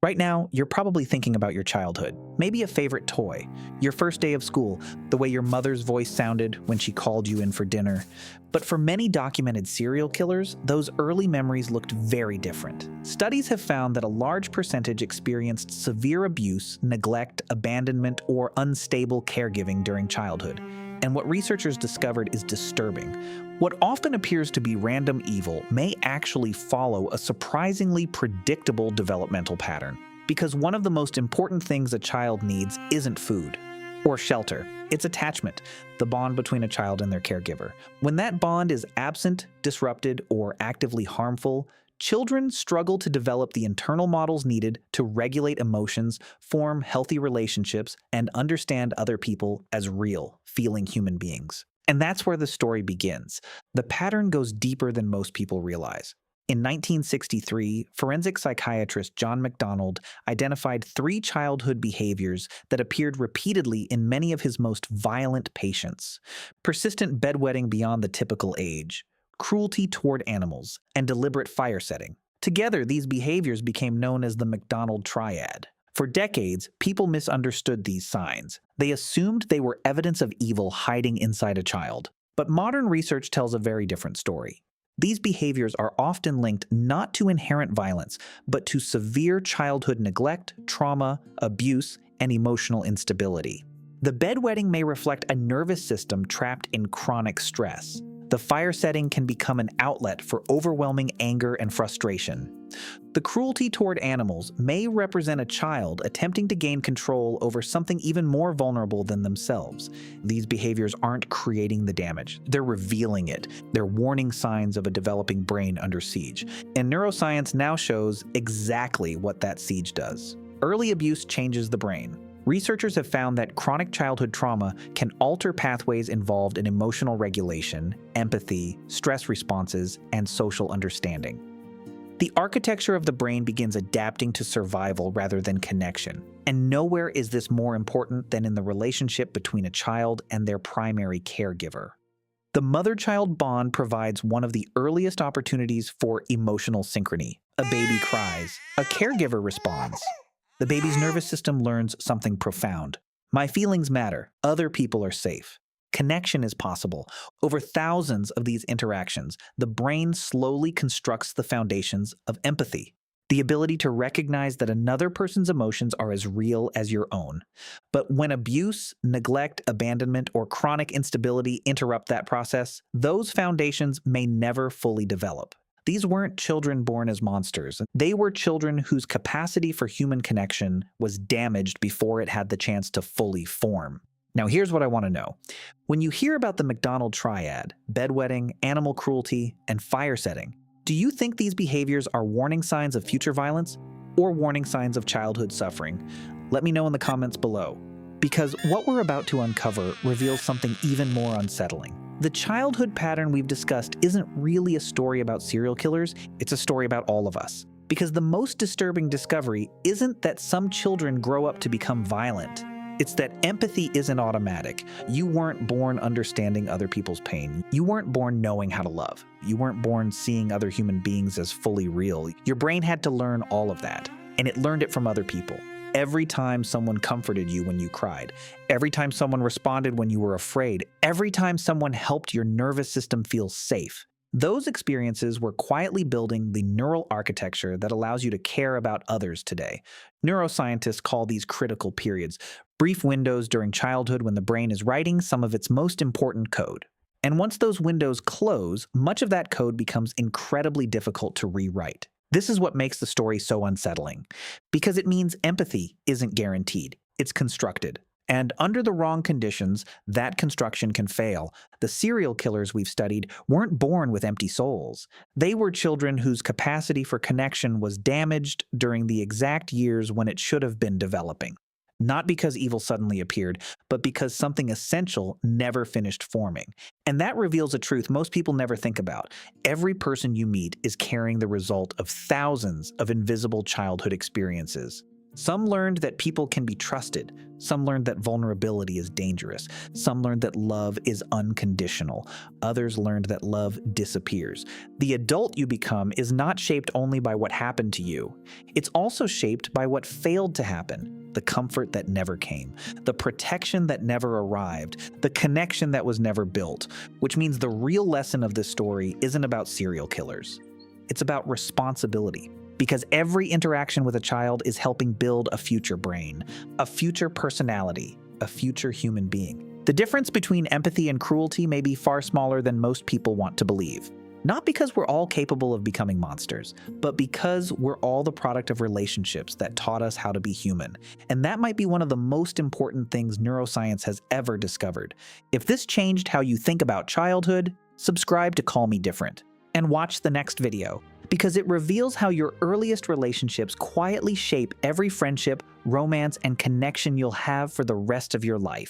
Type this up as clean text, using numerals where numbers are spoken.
Right now, you're probably thinking about your childhood, maybe a favorite toy, your first day of school, the way your mother's voice sounded when she called you in for dinner. But for many documented serial killers, those early memories looked very different. Studies have found that a large percentage experienced severe abuse, neglect, abandonment, or unstable caregiving during childhood. And what researchers discovered is disturbing. What often appears to be random evil may actually follow a surprisingly predictable developmental pattern. Because one of the most important things a child needs isn't food or shelter, it's attachment, the bond between a child and their caregiver. When that bond is absent, disrupted, or actively harmful, children struggle to develop the internal models needed to regulate emotions, form healthy relationships, and understand other people as real, feeling human beings. And that's where the story begins. The pattern goes deeper than most people realize. In 1963, forensic psychiatrist John MacDonald identified 3 childhood behaviors that appeared repeatedly in many of his most violent patients: persistent bedwetting beyond the typical age, cruelty toward animals, and deliberate fire setting. Together, these behaviors became known as the MacDonald Triad. For decades, people misunderstood these signs. They assumed they were evidence of evil hiding inside a child. But modern research tells a very different story. These behaviors are often linked not to inherent violence, but to severe childhood neglect, trauma, abuse, and emotional instability. The bedwetting may reflect a nervous system trapped in chronic stress. The fire setting can become an outlet for overwhelming anger and frustration. The cruelty toward animals may represent a child attempting to gain control over something even more vulnerable than themselves. These behaviors aren't creating the damage, they're revealing it. They're warning signs of a developing brain under siege. And neuroscience now shows exactly what that siege does. Early abuse changes the brain. Researchers have found that chronic childhood trauma can alter pathways involved in emotional regulation, empathy, stress responses, and social understanding. The architecture of the brain begins adapting to survival rather than connection. And nowhere is this more important than in the relationship between a child and their primary caregiver. The mother-child bond provides one of the earliest opportunities for emotional synchrony. A baby cries. A caregiver responds. The baby's nervous system learns something profound. My feelings matter. Other people are safe. Connection is possible. Over thousands of these interactions, the brain slowly constructs the foundations of empathy, the ability to recognize that another person's emotions are as real as your own. But when abuse, neglect, abandonment, or chronic instability interrupt that process, those foundations may never fully develop. These weren't children born as monsters. They were children whose capacity for human connection was damaged before it had the chance to fully form. Now, here's what I want to know. When you hear about the MacDonald Triad, bedwetting, animal cruelty, and fire setting, do you think these behaviors are warning signs of future violence or warning signs of childhood suffering? Let me know in the comments below. Because what we're about to uncover reveals something even more unsettling. The childhood pattern we've discussed isn't really a story about serial killers, it's a story about all of us. Because the most disturbing discovery isn't that some children grow up to become violent. It's that empathy isn't automatic. You weren't born understanding other people's pain. You weren't born knowing how to love. You weren't born seeing other human beings as fully real. Your brain had to learn all of that, and it learned it from other people. Every time someone comforted you when you cried, every time someone responded when you were afraid, every time someone helped your nervous system feel safe, those experiences were quietly building the neural architecture that allows you to care about others today. Neuroscientists call these critical periods, brief windows during childhood when the brain is writing some of its most important code. And once those windows close, much of that code becomes incredibly difficult to rewrite. This is what makes the story so unsettling, because it means empathy isn't guaranteed, it's constructed. And under the wrong conditions, that construction can fail. The serial killers we've studied weren't born with empty souls. They were children whose capacity for connection was damaged during the exact years when it should have been developing. Not because evil suddenly appeared, but because something essential never finished forming. And that reveals a truth most people never think about. Every person you meet is carrying the result of thousands of invisible childhood experiences. Some learned that people can be trusted. Some learned that vulnerability is dangerous. Some learned that love is unconditional. Others learned that love disappears. The adult you become is not shaped only by what happened to you. It's also shaped by what failed to happen, the comfort that never came, the protection that never arrived, the connection that was never built, which means the real lesson of this story isn't about serial killers. It's about responsibility. Because every interaction with a child is helping build a future brain, a future personality, a future human being. The difference between empathy and cruelty may be far smaller than most people want to believe. Not because we're all capable of becoming monsters, but because we're all the product of relationships that taught us how to be human. And that might be one of the most important things neuroscience has ever discovered. If this changed how you think about childhood, subscribe to Call Me Different. And watch the next video, because it reveals how your earliest relationships quietly shape every friendship, romance, and connection you'll have for the rest of your life.